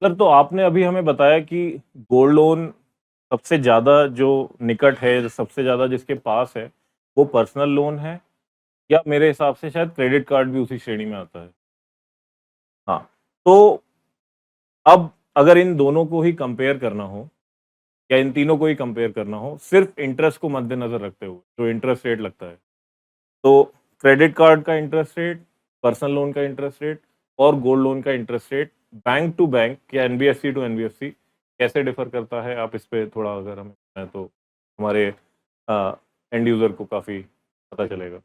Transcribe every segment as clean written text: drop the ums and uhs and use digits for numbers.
Sir, तो आपने अभी हमें बताया कि गोल्ड लोन सबसे ज़्यादा जो निकट है, सबसे ज़्यादा जिसके पास है, वो पर्सनल लोन है, या मेरे हिसाब से शायद क्रेडिट कार्ड भी उसी श्रेणी में आता है। हाँ, तो अब अगर इन दोनों को ही कंपेयर करना हो, या इन तीनों को ही कंपेयर करना हो, सिर्फ़ इंटरेस्ट को मद्देनज़र रखते हुए, जो इंटरेस्ट रेट लगता है, तो क्रेडिट कार्ड का इंटरेस्ट रेट, पर्सनल लोन का इंटरेस्ट रेट और गोल्ड लोन का interest rate bank to bank या एनबीएफसी टू एनबीएफसी कैसे डिफर करता है? आप इस पे थोड़ा अगर हमें बताएँ तो हमारे एंड यूज़र को काफ़ी पता चलेगा।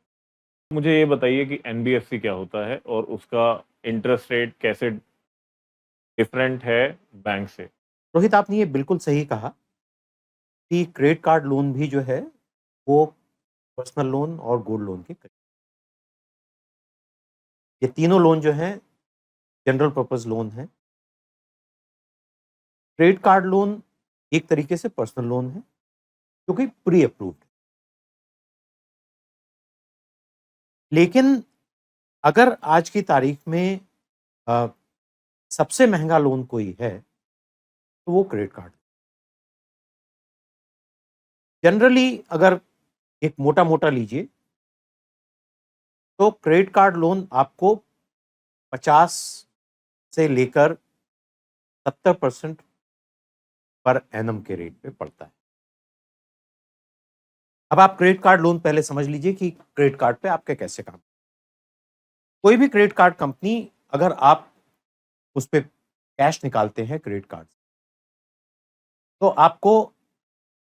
मुझे ये बताइए कि एनबीएफसी क्या होता है और उसका इंटरेस्ट रेट कैसे डिफरेंट है बैंक से? रोहित, आपने ये बिल्कुल सही कहा कि क्रेडिट कार्ड लोन भी जो है वो पर्सनल लोन और गोल्ड लोन के करीब। ये तीनों लोन जो हैं जनरल पर्पस लोन है। क्रेडिट कार्ड लोन एक तरीके से पर्सनल लोन है जो कि प्री अप्रूव्ड है। लेकिन अगर आज की तारीख में अ, सबसे महंगा लोन कोई है तो वो क्रेडिट कार्ड। जनरली अगर एक मोटा-मोटा लीजिए तो क्रेडिट कार्ड लोन आपको 50 से लेकर 70% पर एनम के रेट पे पड़ता है। अब आप क्रेडिट कार्ड लोन पहले समझ लीजिए कि क्रेडिट कार्ड पे आपके कैसे काम। कोई भी क्रेडिट कार्ड कंपनी, अगर आप उस पे कैश निकालते हैं क्रेडिट कार्ड, तो आपको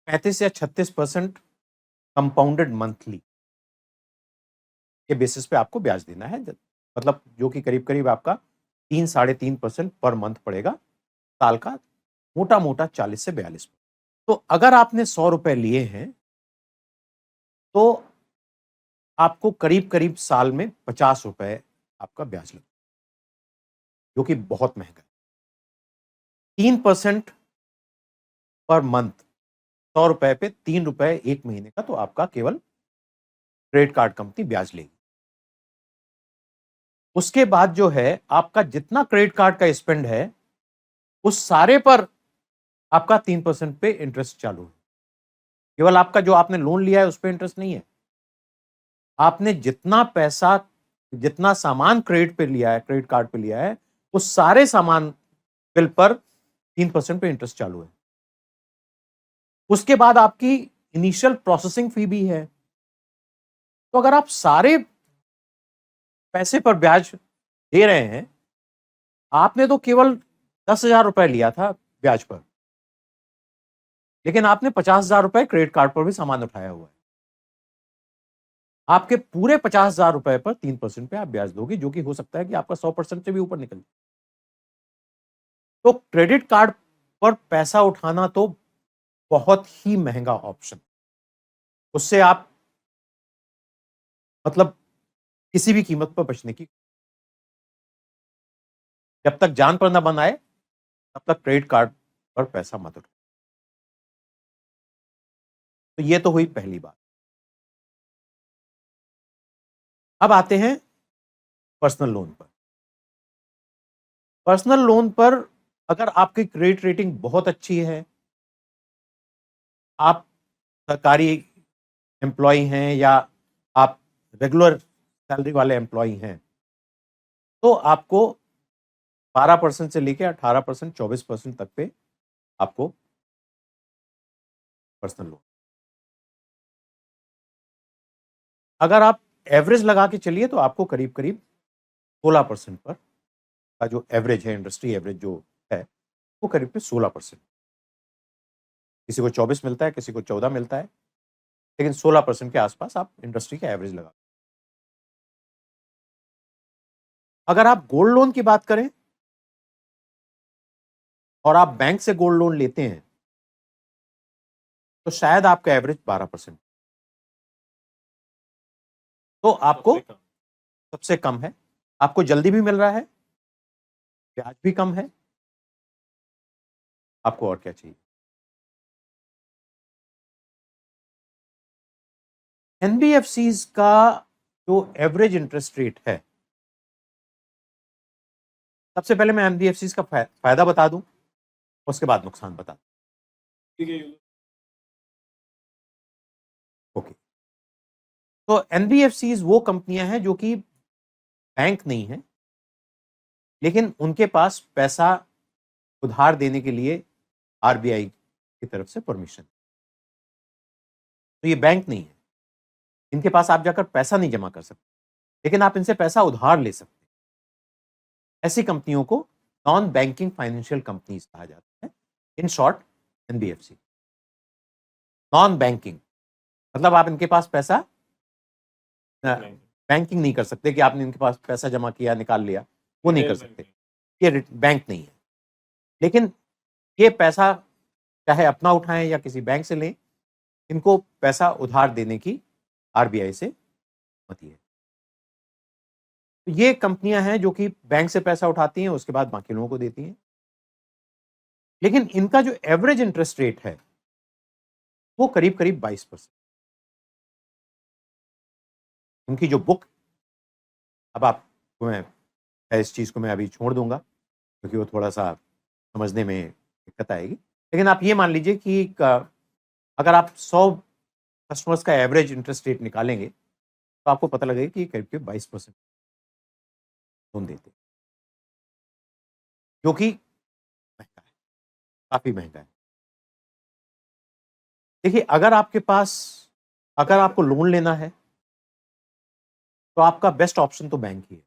35 या 36% कंपाउंडेड मंथली के बेसिस पे आपको ब्याज देना है। मतलब जो कि करीब करीब आपका 3-3.5% पर मंथ पड़ेगा। साल का मोटा मोटा 40 से 42। तो अगर आपने 100 रुपए लिए हैं तो आपको करीब करीब साल में 50 रुपए आपका ब्याज लगेगा, जो कि बहुत महंगा है। 3% पर मंथ, 100 रुपए पे 3 रुपए एक महीने का, तो आपका केवल क्रेडिट कार्ड कंपनी ब्याज लेगी। उसके बाद जो है आपका जितना क्रेडिट कार्ड का स्पेंड है उस सारे पर आपका 3% पे इंटरेस्ट चालू है। केवल आपका जो आपने लोन लिया है उस पर इंटरेस्ट नहीं है। आपने जितना पैसा, जितना सामान क्रेडिट पे लिया है, क्रेडिट कार्ड पे लिया है, उस सारे सामान बिल पर 3% पे इंटरेस्ट चालू है। उसके बाद आपकी इनिशियल प्रोसेसिंग फी भी है। तो अगर आप सारे पैसे पर ब्याज दे रहे हैं, आपने तो केवल 10,000 रुपए लिया था ब्याज पर, लेकिन आपने 50,000 रुपए क्रेडिट कार्ड पर भी सामान उठाया हुआ है। आपके पूरे 50,000 रुपए पर 3% पे आप ब्याज दोगे, जो कि हो सकता है कि आपका 100% से भी ऊपर निकल जाए। तो क्रेडिट कार्ड पर पैसा उठाना तो बहुत ही महंगा ऑप्शन। उससे आप मतलब किसी भी कीमत पर बचने की, जब तक जान पर ना बन आए तब तक क्रेडिट कार्ड पर पैसा मत उठाओ। तो ये तो हुई पहली बात। अब आते हैं पर्सनल लोन पर। पर्सनल लोन पर अगर आपकी क्रेडिट रेटिंग बहुत अच्छी है, आप सरकारी एम्प्लॉय हैं या आप रेगुलर सैलरी वाले एम्प्लॉय हैं, तो आपको 12% से लेकर 18%, 24% तक पे आपको पर्सनल लोन। अगर आप एवरेज लगा के चलिए तो आपको करीब करीब 16% पर का जो एवरेज है, इंडस्ट्री एवरेज जो है, वो करीब पे 16%। किसी को 24 मिलता है, किसी को 14 मिलता है, लेकिन 16% के आसपास आप इंडस्ट्री का एवरेज लगा। अगर आप गोल्ड लोन की बात करें और आप बैंक से गोल्ड लोन लेते हैं तो शायद आपका एवरेज 12%। तो आपको सबसे कम है, आपको जल्दी भी मिल रहा है, ब्याज भी कम है, आपको और क्या चाहिए। एनबीएफसीज का जो एवरेज इंटरेस्ट रेट है सबसे पहले मैं एनबीएफसीज का फायदा बता दूं, उसके बाद नुकसान बता दूं। ओके, तो एनबीएफसीज वो कंपनियां हैं जो कि बैंक नहीं है, लेकिन उनके पास पैसा उधार देने के लिए आरबीआई की तरफ से परमिशन। तो ये बैंक नहीं है, इनके पास आप जाकर पैसा नहीं जमा कर सकते, लेकिन आप इनसे पैसा उधार ले सकते हैं। ऐसी कंपनियों को नॉन बैंकिंग फाइनेंशियल कंपनीज कहा जाता है, in short NBFC. Non banking मतलब आप इनके पास पैसा बैंकिंग नहीं कर सकते कि आपने इनके पास पैसा जमा किया निकाल लिया, वो नहीं कर सकते, ये बैंक नहीं है। लेकिन ये पैसा चाहे अपना उठाएं या किसी बैंक से लें, इनको पैसा उधार देने की आरबीआई से अनुमति है। तो ये कंपनियां हैं जो कि बैंक से पैसा उठाती हैं, उसके बाद बाकी लोगों को देती हैं। लेकिन इनका जो एवरेज इंटरेस्ट रेट है वो करीब करीब 22%। उनकी जो बुक, अब आपको मैं इस चीज को मैं अभी छोड़ दूंगा क्योंकि वो थोड़ा सा समझने में दिक्कत आएगी, लेकिन आप ये मान लीजिए कि अगर आप 100 कस्टमर्स का एवरेज इंटरेस्ट रेट निकालेंगे तो आपको पता लगेगा कि करीब करीब 22% लोन देते, जो कि महंगा है, काफी महंगा है। देखिए, अगर आपको लोन लेना है तो आपका बेस्ट ऑप्शन तो बैंक ही है,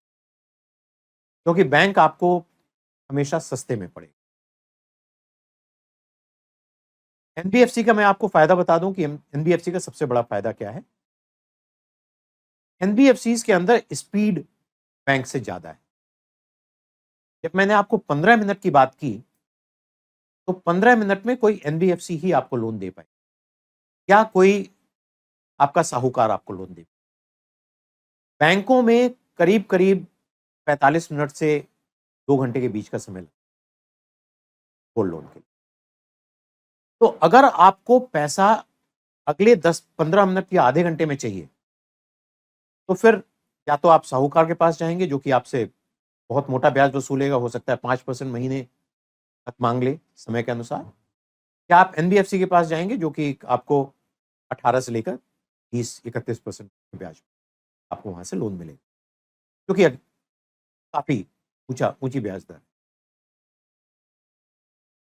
क्योंकि बैंक आपको हमेशा सस्ते में पड़ेगा। एनबीएफसी का मैं आपको फायदा बता दूं कि एनबीएफसी का सबसे बड़ा फायदा क्या है। एनबीएफसी के अंदर स्पीड बैंक से ज्यादा है। जब मैंने आपको 15 मिनट की बात की, तो 15 मिनट में कोई एनबीएफसी ही आपको लोन दे पाए या कोई आपका साहूकार आपको लोन दे। बैंकों में करीब करीब 45 मिनट से 2 घंटे के बीच का समय लगता है गोल्ड लोन के लिए। तो अगर आपको पैसा अगले 10-15 मिनट या आधे घंटे में चाहिए, तो फिर या तो आप साहूकार के पास जाएंगे जो कि आपसे बहुत मोटा ब्याज वसूलेगा, हो सकता है 5% महीने तक मांग ले समय के अनुसार, या आप एनबीएफसी के पास जाएंगे जो कि आपको 18 से लेकर 20-31% ब्याज आपको वहां से लोन मिलेगा, क्योंकि काफी ऊंची ब्याज दर।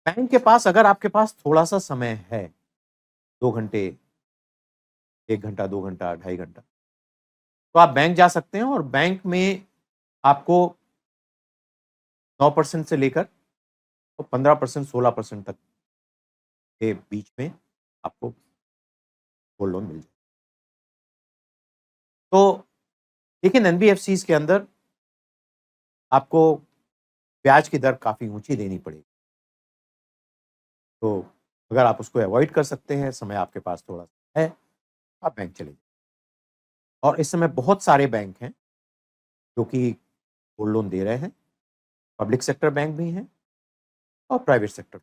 बैंक के पास अगर आपके पास थोड़ा सा समय है, 2 घंटे, 1 घंटा, 2 घंटा, 2.5 घंटा, तो आप बैंक जा सकते हैं और बैंक में आपको 9% से लेकर तो 15%, 16% तक के बीच में आपको गोल्ड लोन मिल जाए। तो लेकिन एनबीएफसी के अंदर आपको ब्याज की दर काफी ऊंची देनी पड़ेगी। तो अगर आप उसको अवॉइड कर सकते हैं, समय आपके पास थोड़ा सा है, आप बैंक चले जाइए। और इस समय बहुत सारे बैंक हैं जो कि गोल्ड लोन दे रहे हैं, पब्लिक सेक्टर बैंक भी हैं और प्राइवेट सेक्टर।